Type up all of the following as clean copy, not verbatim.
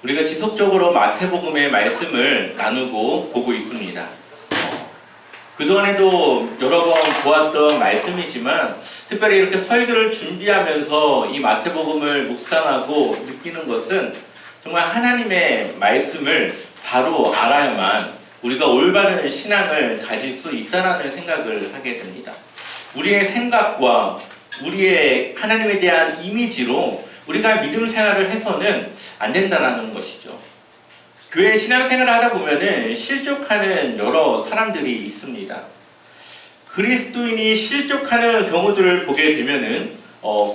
우리가 지속적으로 마태복음의 말씀을 나누고 보고 있습니다. 그동안에도 여러 번 보았던 말씀이지만 특별히 이렇게 설교를 준비하면서 이 마태복음을 묵상하고 느끼는 것은 정말 하나님의 말씀을 바로 알아야만 우리가 올바른 신앙을 가질 수 있다는 생각을 하게 됩니다. 우리의 생각과 우리의 하나님에 대한 이미지로 우리가 믿음 생활을 해서는 안 된다는 것이죠. 교회 신앙생활을 하다 보면은 실족하는 여러 사람들이 있습니다. 그리스도인이 실족하는 경우들을 보게 되면은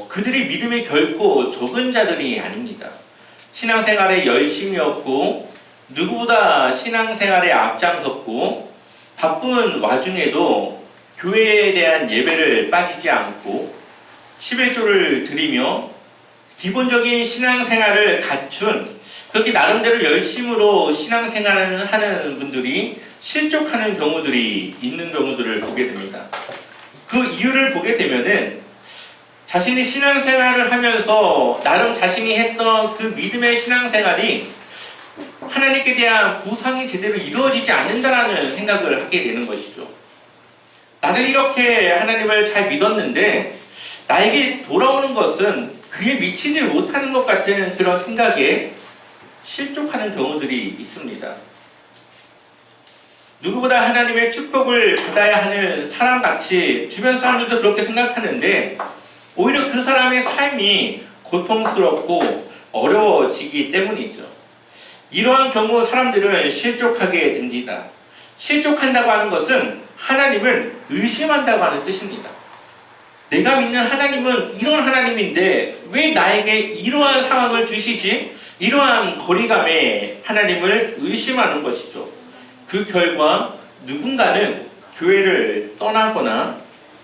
그들이 믿음이 결코 적은 자들이 아닙니다. 신앙생활에 열심히 없고 누구보다 신앙생활에 앞장섰고 바쁜 와중에도 교회에 대한 예배를 빠지지 않고 11조를 드리며 기본적인 신앙생활을 갖춘 그렇게 나름대로 열심으로 신앙생활을 하는 분들이 실족하는 경우들이 있는 경우들을 보게 됩니다. 그 이유를 보게 되면은 자신이 신앙생활을 하면서 나름 자신이 했던 그 믿음의 신앙생활이 하나님께 대한 구상이 제대로 이루어지지 않는다라는 생각을 하게 되는 것이죠. 나는 이렇게 하나님을 잘 믿었는데 나에게 돌아오는 것은 그에 미치지 못하는 것 같은 그런 생각에 실족하는 경우들이 있습니다. 누구보다 하나님의 축복을 받아야 하는 사람같이 주변 사람들도 그렇게 생각하는데 오히려 그 사람의 삶이 고통스럽고 어려워지기 때문이죠. 이러한 경우 사람들은 실족하게 됩니다. 실족한다고 하는 것은 하나님을 의심한다고 하는 뜻입니다. 내가 믿는 하나님은 이런 하나님인데 왜 나에게 이러한 상황을 주시지? 이러한 거리감에 하나님을 의심하는 것이죠. 그 결과 누군가는 교회를 떠나거나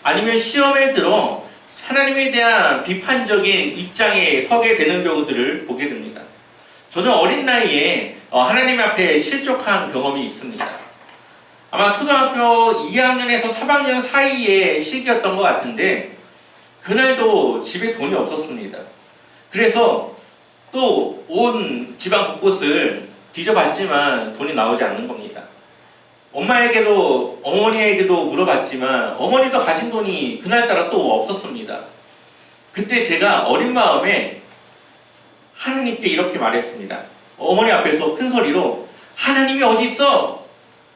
아니면 시험에 들어 하나님에 대한 비판적인 입장에 서게 되는 경우들을 보게 됩니다. 저는 어린 나이에 하나님 앞에 실족한 경험이 있습니다. 아마 초등학교 2학년에서 3학년 사이의 시기였던 것 같은데 그날도 집에 돈이 없었습니다. 그래서 또 온 집안 곳곳을 뒤져봤지만 돈이 나오지 않는 겁니다. 엄마에게도 어머니에게도 물어봤지만 어머니도 가진 돈이 그날따라 또 없었습니다. 그때 제가 어린 마음에 하나님께 이렇게 말했습니다. 어머니 앞에서 큰 소리로 하나님이 어디 있어?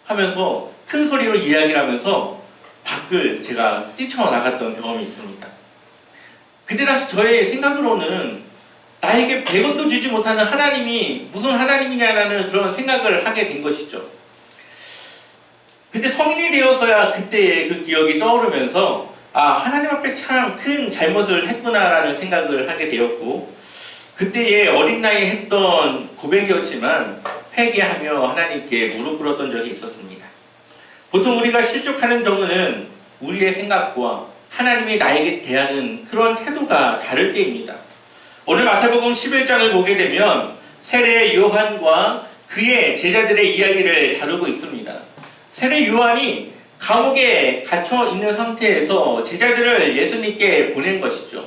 하면서 큰 소리로 이야기를 하면서 밖을 제가 뛰쳐나갔던 경험이 있습니다. 그때 당시 저의 생각으로는 나에게 100원도 주지 못하는 하나님이 무슨 하나님이냐라는 그런 생각을 하게 된 것이죠. 그때 성인이 되어서야 그때의 그 기억이 떠오르면서 하나님 앞에 참 큰 잘못을 했구나라는 생각을 하게 되었고 그때의 어린 나이에 했던 고백이었지만 회개하며 하나님께 무릎 꿇었던 적이 있었습니다. 보통 우리가 실족하는 경우는 우리의 생각과 하나님이 나에게 대하는 그런 태도가 다를 때입니다. 오늘 마태복음 11장을 보게 되면 세례 요한과 그의 제자들의 이야기를 다루고 있습니다. 세례 요한이 감옥에 갇혀 있는 상태에서 제자들을 예수님께 보낸 것이죠.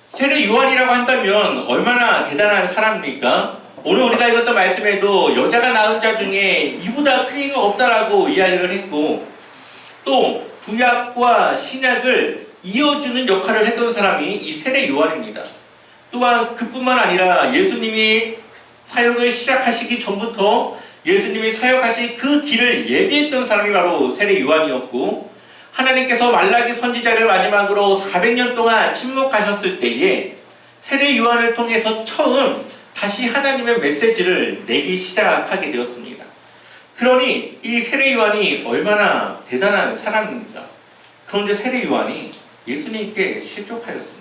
세례 요한이라고 한다면 얼마나 대단한 사람입니까? 오늘 우리가 읽었던 말씀에도 여자가 낳은 자 중에 이보다 큰 이가 없다라고 이야기를 했고 또 구약과 신약을 이어주는 역할을 했던 사람이 이 세례 요한입니다. 또한 그뿐만 아니라 예수님이 사역을 시작하시기 전부터 예수님이 사역하신 그 길을 예비했던 사람이 바로 세례 요한이었고 하나님께서 말라기 선지자를 마지막으로 400년 동안 침묵하셨을 때에 세례 요한을 통해서 처음 다시 하나님의 메시지를 내기 시작하게 되었습니다. 그러니 이 세례 요한이 얼마나 대단한 사람입니까? 그런데 세례 요한이 예수님께 실족하였습니다.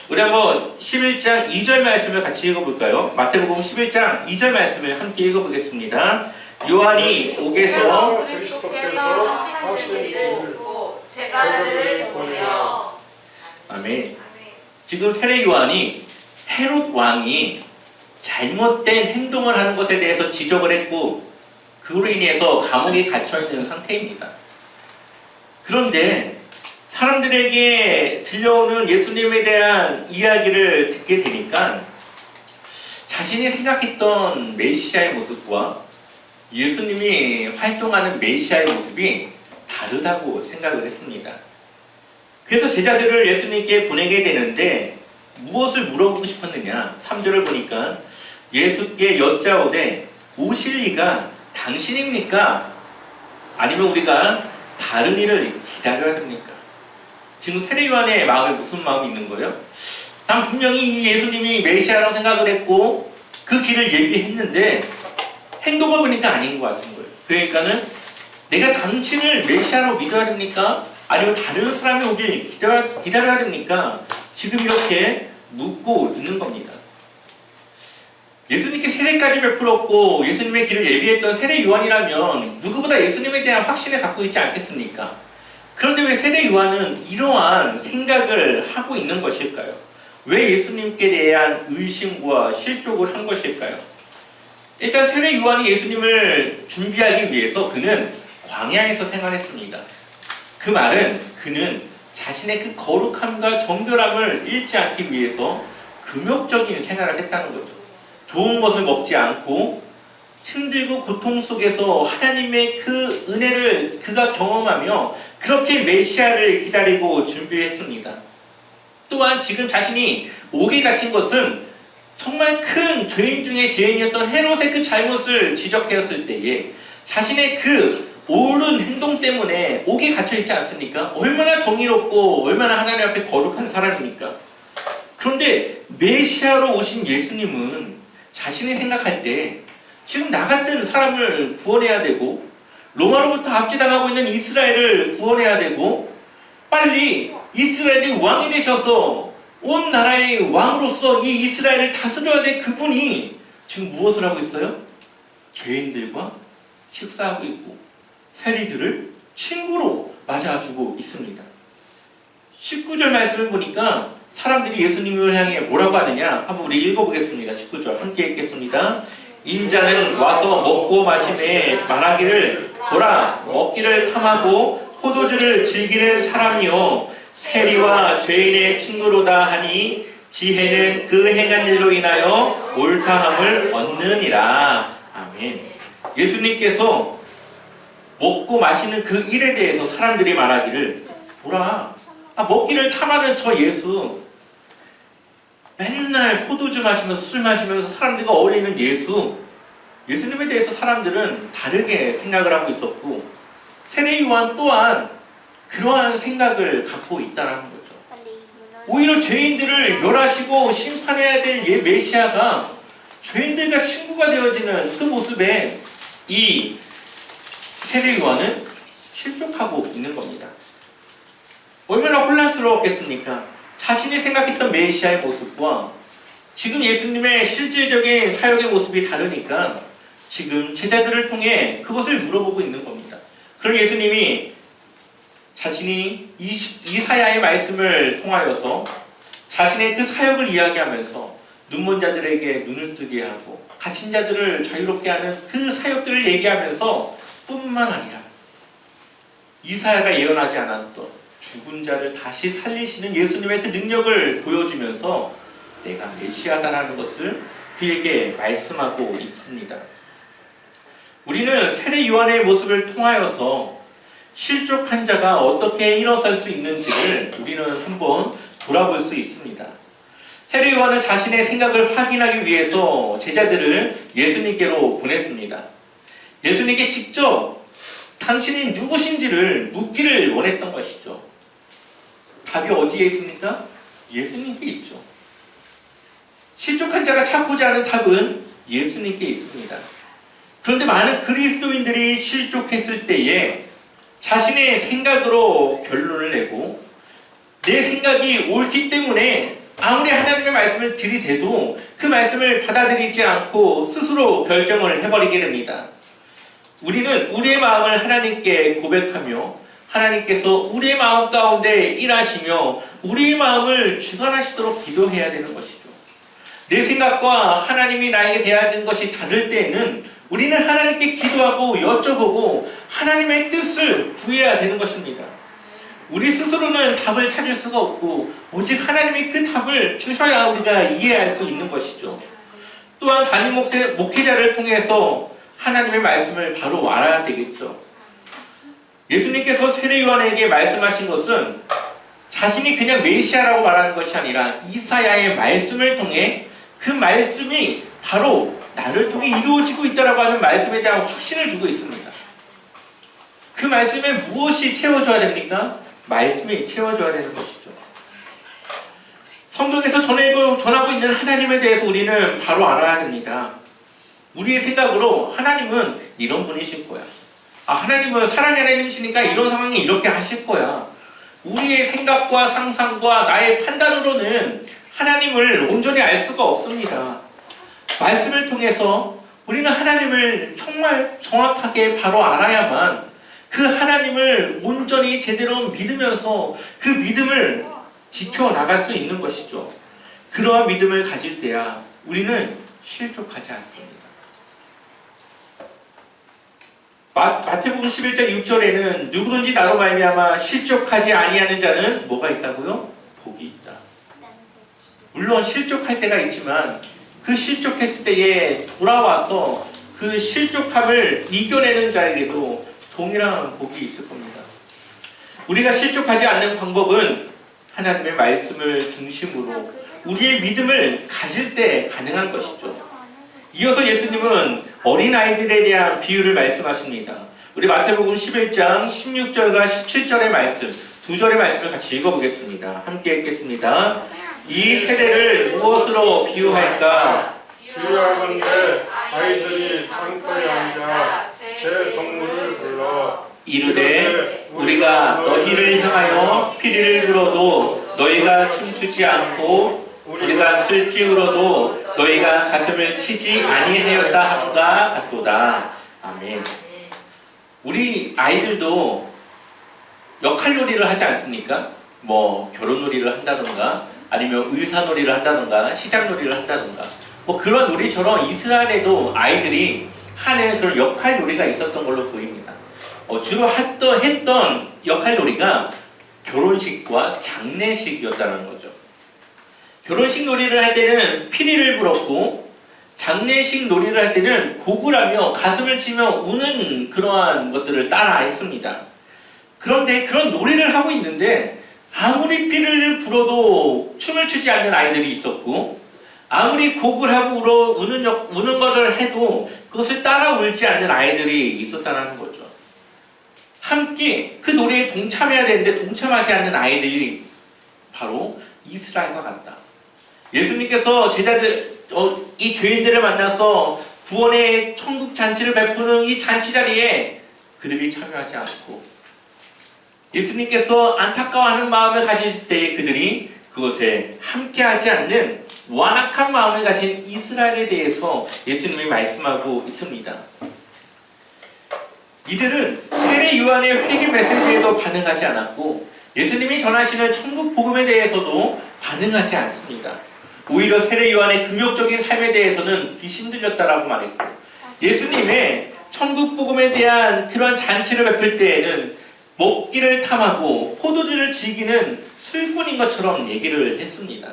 우리 한번 11장 2절 말씀을 같이 읽어볼까요? 마태복음 11장 2절 말씀을 함께 읽어보겠습니다. 요한이 옥에서 그리스도께서 하신 일을 보고 제자들을 보내어 아멘. 지금 세례 요한이 헤롯 왕이 잘못된 행동을 하는 것에 대해서 지적을 했고 그로 인해서 감옥에 갇혀있는 상태입니다. 그런데 사람들에게 들려오는 예수님에 대한 이야기를 듣게 되니까 자신이 생각했던 메시아의 모습과 예수님이 활동하는 메시아의 모습이 다르다고 생각을 했습니다. 그래서 제자들을 예수님께 보내게 되는데 무엇을 물어보고 싶었느냐? 3절을 보니까 예수께 여짜오되 오실 이가 당신입니까? 아니면 우리가 다른 이를 기다려야 됩니까? 지금 세례 요한의 마음에 무슨 마음이 있는 거예요? 난 분명히 이 예수님이 메시아라고 생각을 했고 그 길을 예비했는데 행동을 보니까 아닌 것 같은 거예요. 그러니까는 내가 당신을 메시아로 믿어야 됩니까? 아니면 다른 사람이 오길 기다려야 됩니까? 지금 이렇게 묻고 있는 겁니다. 예수님께 세례까지 베풀었고 예수님의 길을 예비했던 세례 요한이라면 누구보다 예수님에 대한 확신을 갖고 있지 않겠습니까? 그런데 왜 세례 요한은 이러한 생각을 하고 있는 것일까요? 왜 예수님께 대한 의심과 실족을 한 것일까요? 일단 세례 요한이 예수님을 준비하기 위해서 그는 광야에서 생활했습니다. 그 말은 그는 자신의 그 거룩함과 정결함을 잃지 않기 위해서 금욕적인 생활을 했다는 거죠. 좋은 것을 먹지 않고 힘들고 고통 속에서 하나님의 그 은혜를 그가 경험하며 그렇게 메시아를 기다리고 준비했습니다. 또한 지금 자신이 옥에 갇힌 것은 정말 큰 죄인 중에 죄인이었던 헤롯의 그 잘못을 지적하였을 때에 자신의 그 옳은 행동 때문에 옥에 갇혀 있지 않습니까? 얼마나 정의롭고 얼마나 하나님 앞에 거룩한 사람입니까? 그런데 메시아로 오신 예수님은 자신이 생각할 때 지금 나 같은 사람을 구원해야 되고 로마로부터 압제당하고 있는 이스라엘을 구원해야 되고 빨리 이스라엘이 왕이 되셔서 온 나라의 왕으로서 이 이스라엘을 다스려야 될 그분이 지금 무엇을 하고 있어요? 죄인들과 식사하고 있고 세리들을 친구로 맞아주고 있습니다. 19절 말씀을 보니까 사람들이 예수님을 향해 뭐라고 하느냐? 한번 우리 읽어보겠습니다. 19절 함께 읽겠습니다. 인자는 와서 먹고 마심에 말하기를 보라 먹기를 탐하고 포도주를 즐기는 사람이요 세리와 죄인의 친구로다 하니 지혜는 그 행한 일로 인하여 옳다함을 얻느니라. 아멘. 예수님께서 먹고 마시는 그 일에 대해서 사람들이 말하기를 보라 먹기를 탐하는 저 예수 맨날 포도주 마시면서 술 마시면서 사람들과 어울리는 예수님에 대해서 사람들은 다르게 생각을 하고 있었고 세례 요한 또한 그러한 생각을 갖고 있다는 거죠. 오히려 죄인들을 멸하시고 심판해야 될 메시아가 죄인들과 친구가 되어지는 그 모습에 이 세례 요한은 실족하고 있는 겁니다. 얼마나 혼란스러웠겠습니까? 자신이 생각했던 메시아의 모습과 지금 예수님의 실질적인 사역의 모습이 다르니까 지금 제자들을 통해 그것을 물어보고 있는 겁니다. 그럼 예수님이 자신이 이사야의 말씀을 통하여서 자신의 그 사역을 이야기하면서 눈먼 자들에게 눈을 뜨게 하고 갇힌 자들을 자유롭게 하는 그 사역들을 얘기하면서 뿐만 아니라 이사야가 예언하지 않았던 죽은 자를 다시 살리시는 예수님의 그 능력을 보여주면서 내가 메시아다라는 것을 그에게 말씀하고 있습니다. 우리는 세례 요한의 모습을 통하여서 실족한 자가 어떻게 일어설 수 있는지를 우리는 한번 돌아볼 수 있습니다. 세례 요한은 자신의 생각을 확인하기 위해서 제자들을 예수님께로 보냈습니다. 예수님께 직접 당신이 누구신지를 묻기를 원했던 것이죠. 답이 어디에 있습니까? 예수님께 있죠. 실족한 자가 찾고자 하는 답은 예수님께 있습니다. 그런데 많은 그리스도인들이 실족했을 때에 자신의 생각으로 결론을 내고 내 생각이 옳기 때문에 아무리 하나님의 말씀을 들이대도 그 말씀을 받아들이지 않고 스스로 결정을 해버리게 됩니다. 우리는 우리의 마음을 하나님께 고백하며 하나님께서 우리의 마음 가운데 일하시며 우리의 마음을 주관하시도록 기도해야 되는 것이죠. 내 생각과 하나님이 나에게 대하는 것이 다를 때에는 우리는 하나님께 기도하고 여쭤보고 하나님의 뜻을 구해야 되는 것입니다. 우리 스스로는 답을 찾을 수가 없고 오직 하나님이 그 답을 주셔야 우리가 이해할 수 있는 것이죠. 또한 담임 목회자를 통해서 하나님의 말씀을 바로 알아야 되겠죠. 예수님께서 세례 요한에게 말씀하신 것은 자신이 그냥 메시아라고 말하는 것이 아니라 이사야의 말씀을 통해 그 말씀이 바로 나를 통해 이루어지고 있다라고 하는 말씀에 대한 확신을 주고 있습니다. 그 말씀에 무엇이 채워줘야 됩니까? 말씀이 채워줘야 되는 것이죠. 성경에서 전하고 있는 하나님에 대해서 우리는 바로 알아야 됩니다. 우리의 생각으로 하나님은 이런 분이실 거야. 하나님은 사랑의 하나님이시니까 이런 상황이 이렇게 하실 거야. 우리의 생각과 상상과 나의 판단으로는 하나님을 온전히 알 수가 없습니다. 말씀을 통해서 우리는 하나님을 정말 정확하게 바로 알아야만 그 하나님을 온전히 제대로 믿으면서 그 믿음을 지켜나갈 수 있는 것이죠. 그러한 믿음을 가질 때야 우리는 실족하지 않습니다. 마태복음 11장 6절에는 누구든지 나로 말미암아 실족하지 아니하는 자는 뭐가 있다고요? 복이 있다. 물론 실족할 때가 있지만 그 실족했을 때에 돌아와서 그 실족함을 이겨내는 자에게도 동일한 복이 있을 겁니다. 우리가 실족하지 않는 방법은 하나님의 말씀을 중심으로 우리의 믿음을 가질 때 가능한 것이죠. 이어서 예수님은 어린아이들에 대한 비유를 말씀하십니다. 우리 마태복음 11장 16절과 17절의 말씀, 두 절의 말씀을 같이 읽어보겠습니다. 함께 읽겠습니다. 이 세대를 무엇으로 비유할까? 비유하건대 아이들이 창고에 앉아 제 동물을 불러 이르되 우리가 너희를 향하여 피리를 불어도 너희가 춤추지 않고 우리가 슬피 울어도 너희가 가슴을 치지 아니하였다 함과 같도다. 아멘. 우리 아이들도 역할놀이를 하지 않습니까? 뭐 결혼놀이를 한다던가 아니면 의사놀이를 한다던가 시장놀이를 한다던가 뭐 그런 놀이처럼 이스라엘에도 아이들이 하는 그런 역할놀이가 있었던 걸로 보입니다. 주로 했던 역할놀이가 결혼식과 장례식이었다는 거죠. 결혼식 놀이를 할 때는 피리를 불었고 장례식 놀이를 할 때는 곡을 하며 가슴을 치며 우는 그러한 것들을 따라 했습니다. 그런데 그런 놀이를 하고 있는데 아무리 피리를 불어도 춤을 추지 않는 아이들이 있었고 아무리 곡을 하고 우는 것을 해도 그것을 따라 울지 않는 아이들이 있었다는 거죠. 함께 그 노래에 동참해야 되는데 동참하지 않는 아이들이 바로 이스라엘과 같다. 예수님께서 이 죄인들을 만나서 구원의 천국 잔치를 베푸는 이 잔치 자리에 그들이 참여하지 않고 예수님께서 안타까워하는 마음을 가질 때에 그들이 그것에 함께하지 않는 완악한 마음을 가진 이스라엘에 대해서 예수님이 말씀하고 있습니다. 이들은 세례 요한의 회개 메시지에도 반응하지 않았고 예수님이 전하시는 천국 복음에 대해서도 반응하지 않습니다. 오히려 세례 요한의 금욕적인 삶에 대해서는 귀신 들렸다라고 말했고 예수님의 천국 복음에 대한 그런 잔치를 베풀 때에는 먹기를 탐하고 포도주를 즐기는 술꾼인 것처럼 얘기를 했습니다.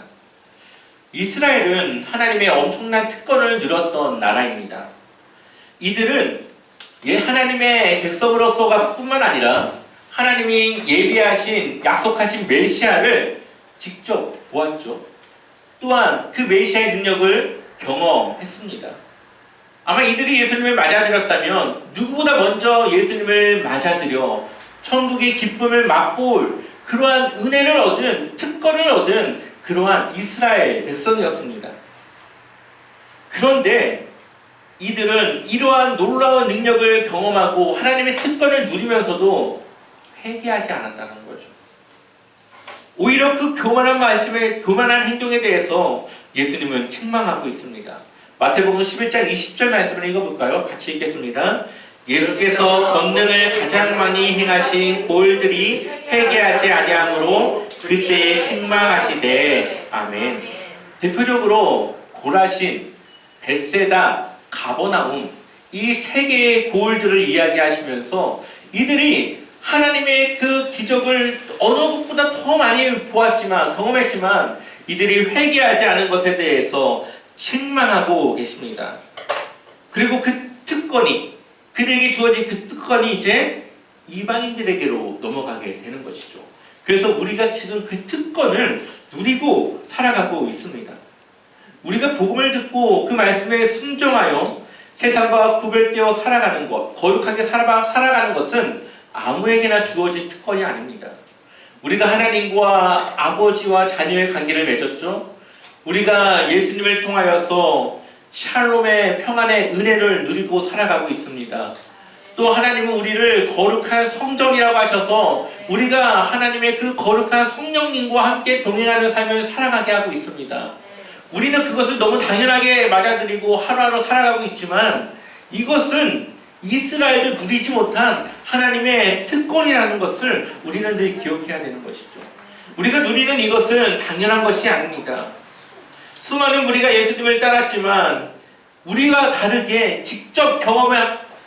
이스라엘은 하나님의 엄청난 특권을 누렸던 나라입니다. 이들은 하나님의 백성으로서가 뿐만 아니라 하나님이 예비하신 약속하신 메시아를 직접 보았죠. 또한 그 메시아의 능력을 경험했습니다. 아마 이들이 예수님을 맞아들였다면 누구보다 먼저 예수님을 맞아들여 천국의 기쁨을 맛볼 그러한 은혜를 얻은 특권을 얻은 그러한 이스라엘 백성이었습니다. 그런데 이들은 이러한 놀라운 능력을 경험하고 하나님의 특권을 누리면서도 회개하지 않았다는 거죠. 오히려 그 교만한 말씀에 교만한 행동에 대해서 예수님은 책망하고 있습니다. 마태복음 11장 20절 말씀을 읽어볼까요? 같이 읽겠습니다. 예수께서 권능을 가장 많이 행하신 고을들이 회개하지 아니하므로 그때에 책망하시되 아멘. 대표적으로 고라신, 벳세다, 가버나움 이 세 개의 고을들을 이야기하시면서 이들이 하나님의 그 기적을 어느 것보다 더 많이 보았지만 경험했지만 이들이 회개하지 않은 것에 대해서 책망하고 계십니다. 그리고 그 특권이, 그들에게 주어진 그 특권이 이제 이방인들에게로 넘어가게 되는 것이죠. 그래서 우리가 지금 그 특권을 누리고 살아가고 있습니다. 우리가 복음을 듣고 그 말씀에 순종하여 세상과 구별되어 살아가는 것, 거룩하게 살아가는 것은 아무에게나 주어진 특권이 아닙니다. 우리가 하나님과 아버지와 자녀의 관계를 맺었죠. 우리가 예수님을 통하여서 샬롬의 평안의 은혜를 누리고 살아가고 있습니다. 또 하나님은 우리를 거룩한 성전이라고 하셔서 우리가 하나님의 그 거룩한 성령님과 함께 동행하는 삶을 살아가게 하고 있습니다. 우리는 그것을 너무 당연하게 맞아들이고 하루하루 살아가고 있지만 이것은 이스라엘도 누리지 못한 하나님의 특권이라는 것을 우리는 늘 기억해야 되는 것이죠. 우리가 누리는 이것은 당연한 것이 아닙니다. 수많은 우리가 예수님을 따랐지만 우리와 다르게 직접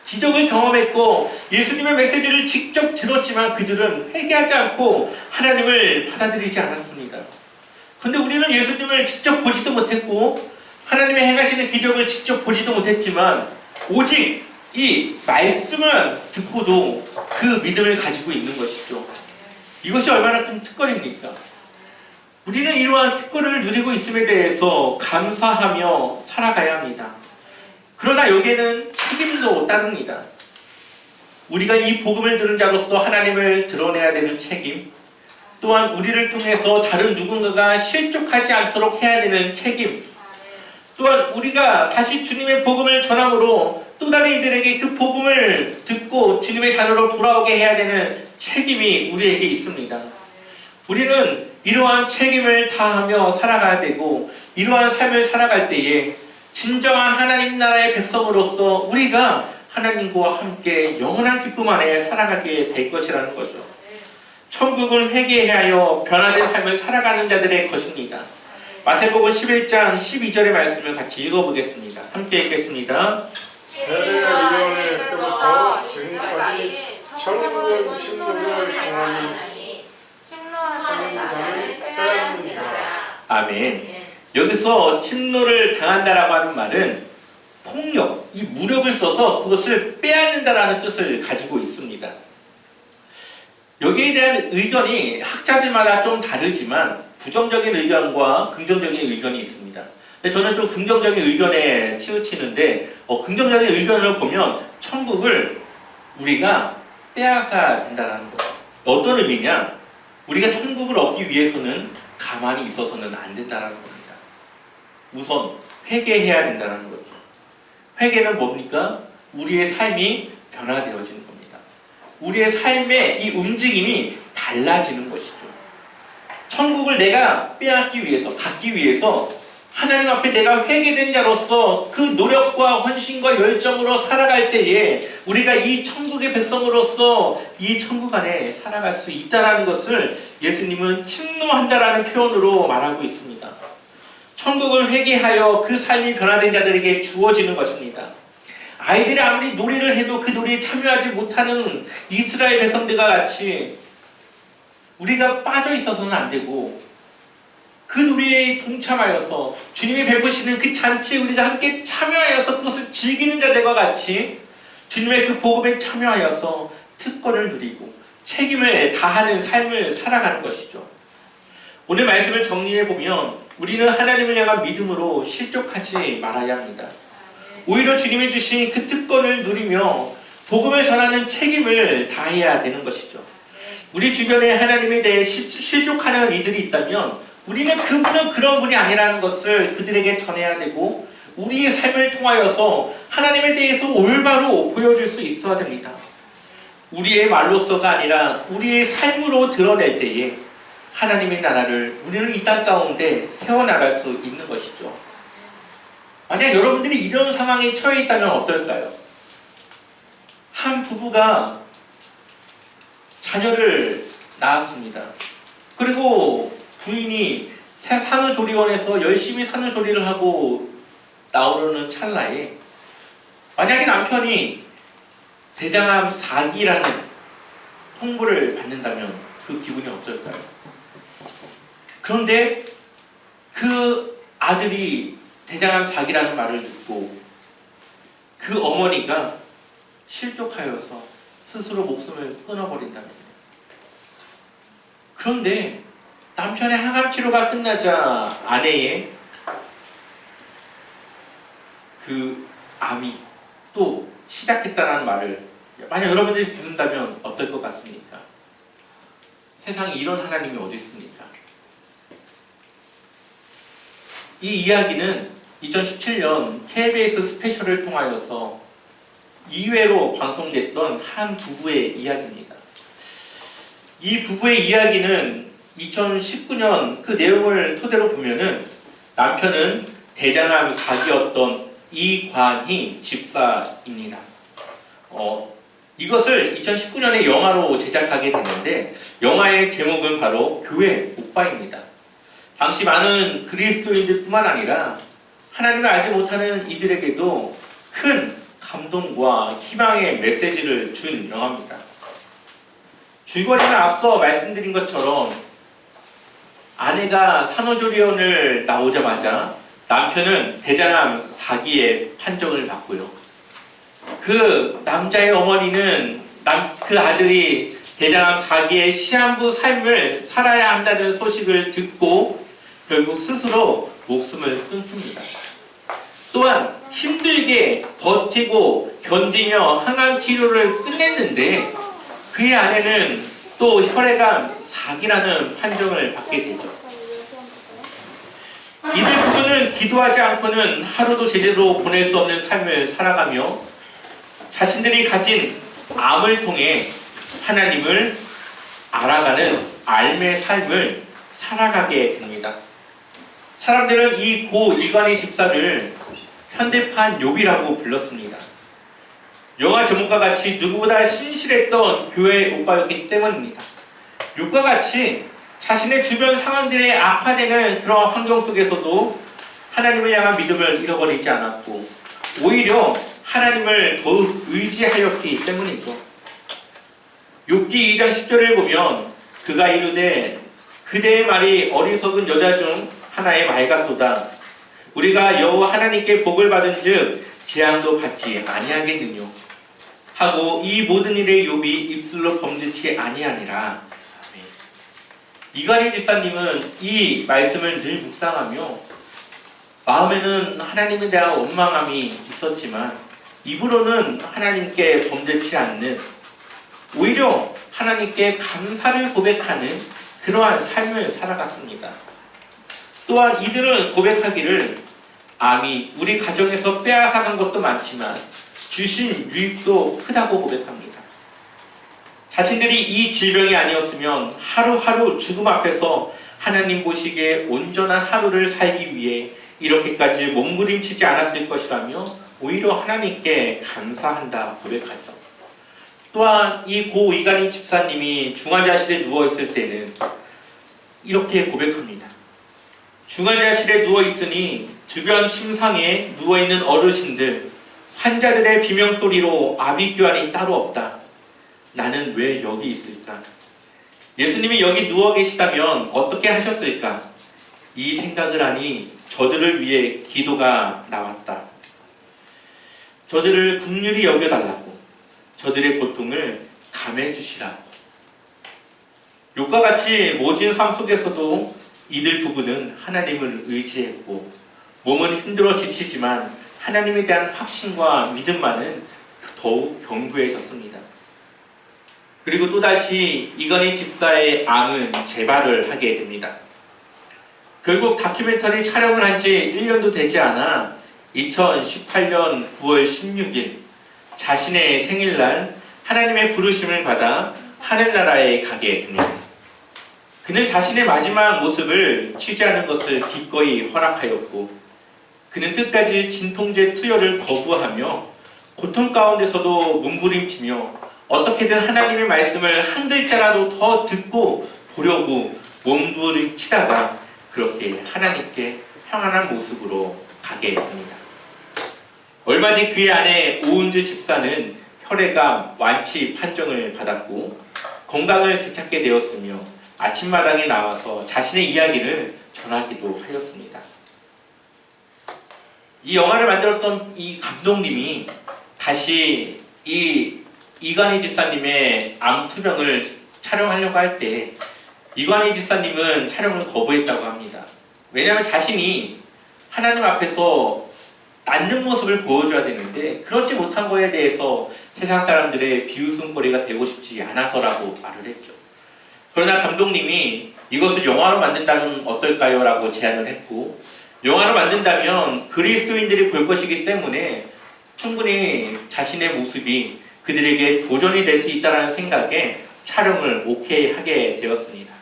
기적을 경험했고 예수님의 메시지를 직접 들었지만 그들은 회개하지 않고 하나님을 받아들이지 않았습니다. 근데 우리는 예수님을 직접 보지도 못했고 하나님의 행하시는 기적을 직접 보지도 못했지만 오직 이 말씀을 듣고도 그 믿음을 가지고 있는 것이죠. 이것이 얼마나 큰 특권입니까? 우리는 이러한 특권을 누리고 있음에 대해서 감사하며 살아가야 합니다. 그러나 여기에는 책임도 따릅니다. 우리가 이 복음을 들은 자로서 하나님을 드러내야 되는 책임, 또한 우리를 통해서 다른 누군가가 실족하지 않도록 해야 되는 책임, 또한 우리가 다시 주님의 복음을 전함으로 또 다른 이들에게 그 복음을 듣고 주님의 자녀로 돌아오게 해야 되는 책임이 우리에게 있습니다. 우리는 이러한 책임을 다하며 살아가야 되고 이러한 삶을 살아갈 때에 진정한 하나님 나라의 백성으로서 우리가 하나님과 함께 영원한 기쁨 안에 살아가게 될 것이라는 거죠. 천국을 회개하여 변화된 삶을 살아가는 자들의 것입니다. 마태복음 11장 12절의 말씀을 같이 읽어보겠습니다. 함께 읽겠습니다. 세례요한의 때부터 지금까지 천국은 침노를 당하니 침노하는 자는 빼앗느니라. 아멘. 여기서 침노를 당한다라고 하는 말은 폭력, 이 무력을 써서 그것을 빼앗는다라는 뜻을 가지고 있습니다. 여기에 대한 의견이 학자들마다 좀 다르지만 부정적인 의견과 긍정적인 의견이 있습니다. 근데 저는 좀 긍정적인 의견에 치우치는데 긍정적인 의견을 보면 천국을 우리가 빼앗아야 된다는 거예요. 어떤 의미냐? 우리가 천국을 얻기 위해서는 가만히 있어서는 안 된다는 겁니다. 우선 회개해야 된다는 거죠. 회개는 뭡니까? 우리의 삶이 변화되어지는 겁니다. 우리의 삶의 이 움직임이 달라지는 것이죠. 천국을 내가 빼앗기 위해서, 갖기 위해서 하나님 앞에 내가 회개된 자로서 그 노력과 헌신과 열정으로 살아갈 때에 우리가 이 천국의 백성으로서 이 천국 안에 살아갈 수 있다는 것을 예수님은 침노한다라는 표현으로 말하고 있습니다. 천국을 회개하여 그 삶이 변화된 자들에게 주어지는 것입니다. 아이들이 아무리 놀이를 해도 그 놀이에 참여하지 못하는 이스라엘 백성들과 같이 우리가 빠져 있어서는 안 되고 그 놀이에 동참하여서 주님이 베푸시는 그 잔치에 우리가 함께 참여하여서 그것을 즐기는 자들과 같이 주님의 그 복음에 참여하여서 특권을 누리고 책임을 다하는 삶을 살아가는 것이죠. 오늘 말씀을 정리해보면 우리는 하나님을 향한 믿음으로 실족하지 말아야 합니다. 오히려 주님이 주신 그 특권을 누리며 복음을 전하는 책임을 다해야 되는 것이죠. 우리 주변에 하나님에 대해 실족하는 이들이 있다면 우리는 그분은 그런 분이 아니라는 것을 그들에게 전해야 되고 우리의 삶을 통하여서 하나님에 대해서 올바로 보여줄 수 있어야 됩니다. 우리의 말로서가 아니라 우리의 삶으로 드러낼 때에 하나님의 나라를 우리는 이 땅 가운데 세워나갈 수 있는 것이죠. 만약 여러분들이 이런 상황에 처해 있다면 어떨까요? 한 부부가 자녀를 낳았습니다. 그리고 부인이 산후조리원에서 열심히 산후조리를 하고 나오려는 찰나에 만약에 남편이 대장암 4기라는 통보를 받는다면 그 기분이 어떨까요? 그런데 그 아들이 대장암 4기라는 말을 듣고 그 어머니가 실족하여서 스스로 목숨을 끊어버린다는 거예요. 그런데 남편의 항암 치료가 끝나자 아내의 그 암이 또 시작했다는 말을 만약 여러분들이 듣는다면 어떨 것 같습니까? 세상에 이런 하나님이 어디 있습니까? 이 이야기는 2017년 KBS 스페셜을 통하여서 2회로 방송됐던 한 부부의 이야기입니다. 이 부부의 이야기는 2019년 그 내용을 토대로 보면은 남편은 대장암 4기였던 이관희 집사입니다. 이것을 2019년에 영화로 제작하게 됐는데 영화의 제목은 바로 교회 오빠입니다. 당시 많은 그리스도인들뿐만 아니라 하나님을 알지 못하는 이들에게도 큰 감동과 희망의 메시지를 준 영화입니다. 줄거리는 앞서 말씀드린 것처럼 아내가 산후조리원을 나오자마자 남편은 대장암 4기의 판정을 받고요. 그 남자의 어머니는 그 아들이 대장암 4기의 시한부 삶을 살아야 한다는 소식을 듣고 결국 스스로 목숨을 끊습니다. 또한 힘들게 버티고 견디며 항암 치료를 끝냈는데 그의 아내는 또 혈액암 4기라는 판정을 받게 되죠. 이들 부부는 기도하지 않고는 하루도 제대로 보낼 수 없는 삶을 살아가며 자신들이 가진 암을 통해 하나님을 알아가는 삶의 삶을 살아가게 됩니다. 사람들은 이 고 이관희 집사를 현대판 욥이라고 불렀습니다. 영화 제목과 같이 누구보다 신실했던 교회 오빠였기 때문입니다. 욥과 같이 자신의 주변 상황들이 악화되는 그런 환경 속에서도 하나님을 향한 믿음을 잃어버리지 않았고 오히려 하나님을 더욱 의지하였기 때문이죠. 욥기 2장 10절을 보면 그가 이르되 그대의 말이 어리석은 여자 중 하나의 말 같도다. 우리가 여호와 하나님께 복을 받은즉 재앙도 받지 아니하겠느뇨 하고 이 모든 일에 욥이 입술로 범죄치 아니하니라. 이관희 집사님은 이 말씀을 늘 묵상하며 마음에는 하나님에 대한 원망함이 있었지만 입으로는 하나님께 범죄치 않는 오히려 하나님께 감사를 고백하는 그러한 삶을 살아갔습니다. 또한 이들은 고백하기를 암이 우리 가정에서 빼앗아간 것도 많지만 주신 유익도 크다고 고백합니다. 자신들이 이 질병이 아니었으면 하루하루 죽음 앞에서 하나님 보시기에 온전한 하루를 살기 위해 이렇게까지 몸부림치지 않았을 것이라며 오히려 하나님께 감사한다 고백하죠. 또한 이 고 이관희 집사님이 중환자실에 누워있을 때는 이렇게 고백합니다. 중환자실에 누워있으니 주변 침상에 누워있는 어르신들, 환자들의 비명소리로 아비규환이 따로 없다. 나는 왜 여기 있을까? 예수님이 여기 누워 계시다면 어떻게 하셨을까? 이 생각을 하니 저들을 위해 기도가 나왔다. 저들을 긍휼히 여겨달라고, 저들의 고통을 감해 주시라고. 욥과 같이 모진 삶 속에서도 이들 부부는 하나님을 의지했고 몸은 힘들어 지치지만 하나님에 대한 확신과 믿음만은 더욱 견고해졌습니다. 그리고 또다시 이관희 집사의 암은 재발을 하게 됩니다. 결국 다큐멘터리 촬영을 한 지 1년도 되지 않아 2018년 9월 16일 자신의 생일날 하나님의 부르심을 받아 하늘나라에 가게 됩니다. 그는 자신의 마지막 모습을 취재하는 것을 기꺼이 허락하였고 그는 끝까지 진통제 투여를 거부하며 고통 가운데서도 몸부림치며 어떻게든 하나님의 말씀을 한 글자라도 더 듣고 보려고 몸부림치다가 그렇게 하나님께 평안한 모습으로 가게 됩니다. 얼마 뒤 그의 아내 오은주 집사는 혈액암 완치 판정을 받았고 건강을 되찾게 되었으며 아침마당에 나와서 자신의 이야기를 전하기도 하였습니다. 이 영화를 만들었던 이 감독님이 다시 이 이관희 집사님의 암 투병을 촬영하려고 할 때 이관희 집사님은 촬영을 거부했다고 합니다. 왜냐하면 자신이 하나님 앞에서 낫는 모습을 보여줘야 되는데 그렇지 못한 거에 대해서 세상 사람들의 비웃음거리가 되고 싶지 않아서라고 말을 했죠. 그러나 감독님이 이것을 영화로 만든다면 어떨까요? 라고 제안을 했고, 영화로 만든다면 그리스도인들이 볼 것이기 때문에 충분히 자신의 모습이 그들에게 도전이 될 수 있다는 생각에 촬영을 오케이 하게 되었습니다.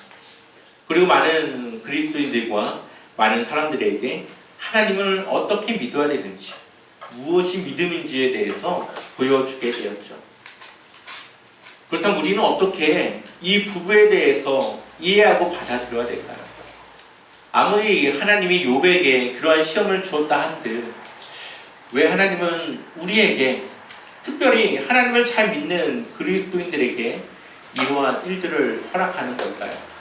그리고 많은 그리스도인들과 많은 사람들에게 하나님을 어떻게 믿어야 되는지, 무엇이 믿음인지에 대해서 보여주게 되었죠. 그렇다면 우리는 어떻게 이 부부에 대해서 이해하고 받아들여야 될까요? 아무리 하나님이 욥에게 그러한 시험을 주었다 한들 왜 하나님은 우리에게, 특별히 하나님을 잘 믿는 그리스도인들에게 이러한 일들을 허락하는 걸까요?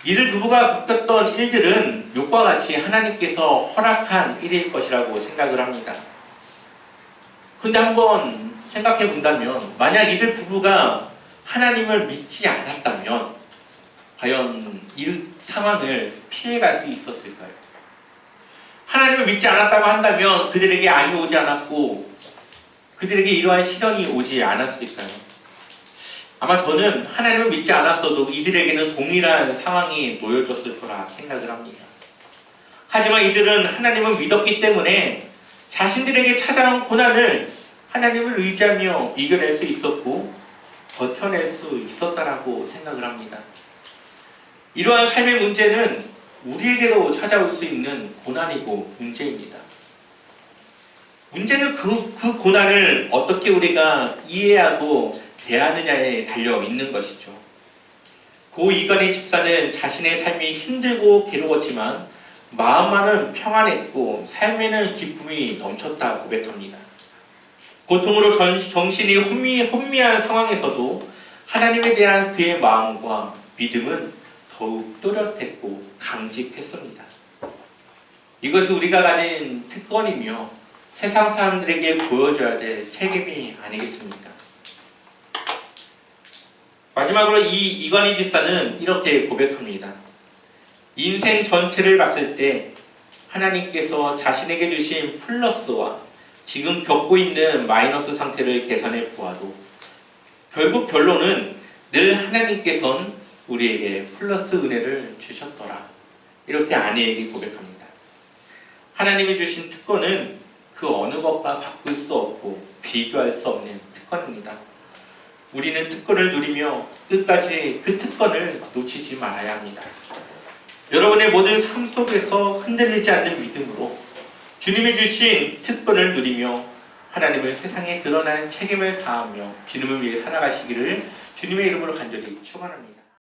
이들 부부가 겪었던 일들은 욥과 같이 하나님께서 허락한 일일 것이라고 생각을 합니다. 근데 한번 생각해 본다면, 만약 이들 부부가 하나님을 믿지 않았다면 과연 이 상황을 피해갈 수 있었을까요? 하나님을 믿지 않았다고 한다면 그들에게 암이 오지 않았고 그들에게 이러한 시련이 오지 않았을까요? 아마 저는 하나님을 믿지 않았어도 이들에게는 동일한 상황이 놓여졌을 거라 생각을 합니다. 하지만 이들은 하나님을 믿었기 때문에 자신들에게 찾아온 고난을 하나님을 의지하며 이겨낼 수 있었고 버텨낼 수 있었다라고 생각을 합니다. 이러한 삶의 문제는 우리에게도 찾아올 수 있는 고난이고 문제입니다. 문제는 그 고난을 어떻게 우리가 이해하고 대하느냐에 달려 있는 것이죠. 고 이관희 집사는 자신의 삶이 힘들고 괴로웠지만 마음만은 평안했고 삶에는 기쁨이 넘쳤다 고백합니다. 고통으로 정신이 혼미한 상황에서도 하나님에 대한 그의 마음과 믿음은 더욱 또렷했고 강직했습니다. 이것이 우리가 가진 특권이며 세상 사람들에게 보여줘야 될 책임이 아니겠습니까? 마지막으로 이 이관희 집사는 이렇게 고백합니다. 인생 전체를 봤을 때 하나님께서 자신에게 주신 플러스와 지금 겪고 있는 마이너스 상태를 계산해 보아도 결국 결론은 늘 하나님께서는 우리에게 플러스 은혜를 주셨더라. 이렇게 아내에게 고백합니다. 하나님이 주신 특권은 그 어느 것과 바꿀 수 없고 비교할 수 없는 특권입니다. 우리는 특권을 누리며 끝까지 그 특권을 놓치지 말아야 합니다. 여러분의 모든 삶 속에서 흔들리지 않는 믿음으로 주님이 주신 특권을 누리며 하나님을 세상에 드러나는 책임을 다하며 주님을 위해 살아가시기를 주님의 이름으로 간절히 축원합니다.